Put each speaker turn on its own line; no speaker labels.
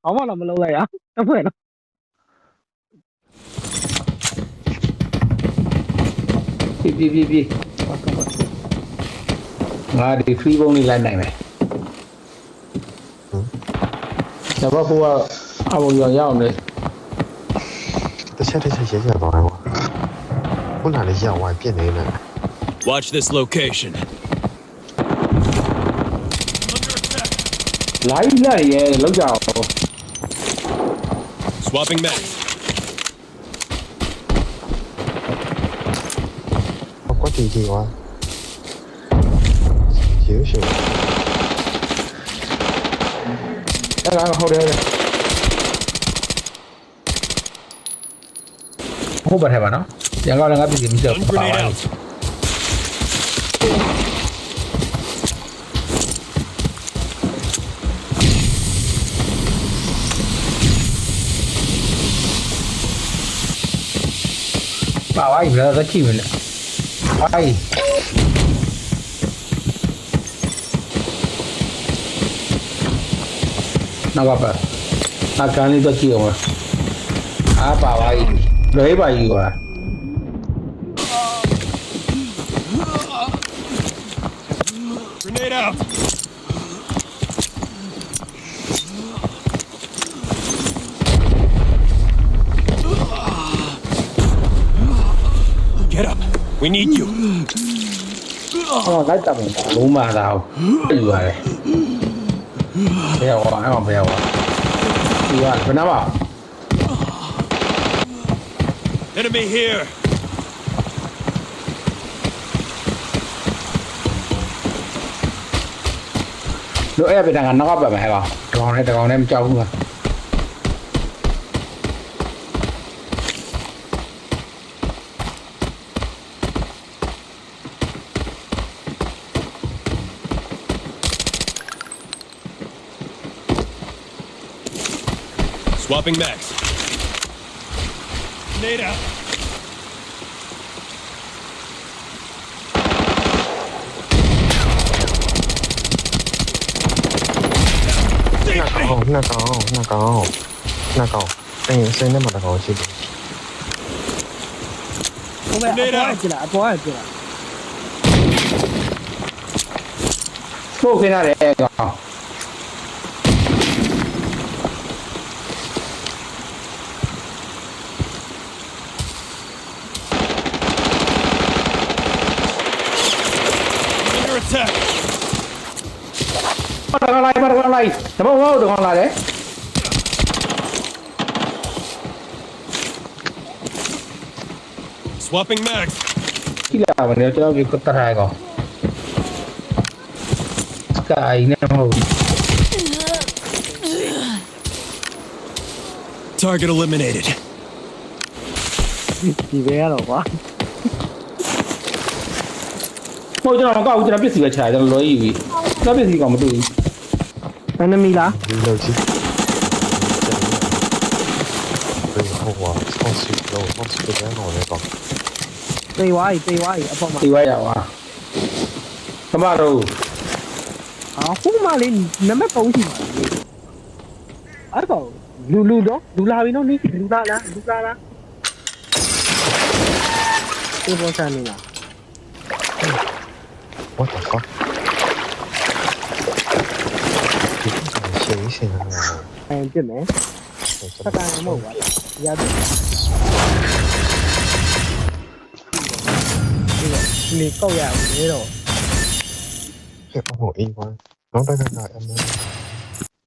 好嘛，那么老来呀，那不了。
ပြေငါဒီ free ဘုံလေးလိုက်နိုင်မယ်ဒါပေမဲ့ကိုကအဘုံရောင်ရောက်နေ
တချက်ရေးရတော့တယ်ခုနလေးရောက်သွားပြစ်နေတယ်
Watch this location.
လိုက်လိုက်ရဲလောက်ကြအောင်
Swapping max.
ကွက်တီကြီးကွာရေရှိ
အဲ့ဒါဟုတ်တယ်ဟုတ်ပါတယ်ဗောနော်ရန်ကောင်းလည်းငါပြည်မကြောက်
Stun
ပါ
grenade
ဘူး
out.
ပါဝိုင်းရသက်ကြည့်မလဲဟိုင်းနောက်ကပါအကန်လေးတော့ကြည့်အောင်အားပါဝိုင်းလွဲပါကြီးကွာ
Grenade out. Get up. We need you.
ဟောလိုက်တာပေါ့လုံးမသာဘူးယူရတယ်ဘယ်ဟောအဲ့မှာဘယ်ဟောဒီကဘယ်နာပါ
Enemy here.
တို့အဲ့ပြတာကနောက်ကပတ်မယ်ဟဲ့ကောင်တကောင်နဲ့မကြောက်ဘူးလား
Swapping max. Grenade out. Take me.
နှက်ကောင်စိတ်နဲ့မှတကောင်ရှိတယ်
我们阿婆进来，阿婆进来。
ပို့ခင်းရတယ်ကောင်
Under attack.
တကောင်လိုက်တကောင်လိုက်တဘောဟောတကောင်လာတယ်
Swapping max.
ကြည့်လာမလို့ကျွန်တော်ဒီကတရကောင်စကိုင်းနဲ့မဟုတ်
Target eliminated.
ဒီပဲရတော့ကွာ
ဟိုကျွန်တော်မကောက်ဘူးကျွန်တော်ပစ္စည်းပဲချာကျွန်တော်လွှဲယူပြီးကျွန်တော်ပစ္စည်းကောင်မတွေ့ဘူး
enemy လား
ဒီလိုကြီးဘယ်ဟောဝါဆောက်စီတော့ဆောက်စီတဲ့နော်လေကောင်
တေးဝါးအပေါ်မှာ
ဒီဝိုင်းရပါသမားတို့
ဟာဟိုမှာလေးနံပါတ်3ရှိမှာအဲ့ကောင်လူတော့လူလာပြီနော်နိလူလာလားဒီပေါ်ဆန်နေလား
what the fuck ရှင်းနေတယ်
အဲ့ပြစ်မယ်စကန်မဟုတ်ပါဘူးရတယ်ဒီကောက်ရဘူးလေတော့
ဟဲ့ဟိုအေးပါနောက်တစ်ခါကအမေ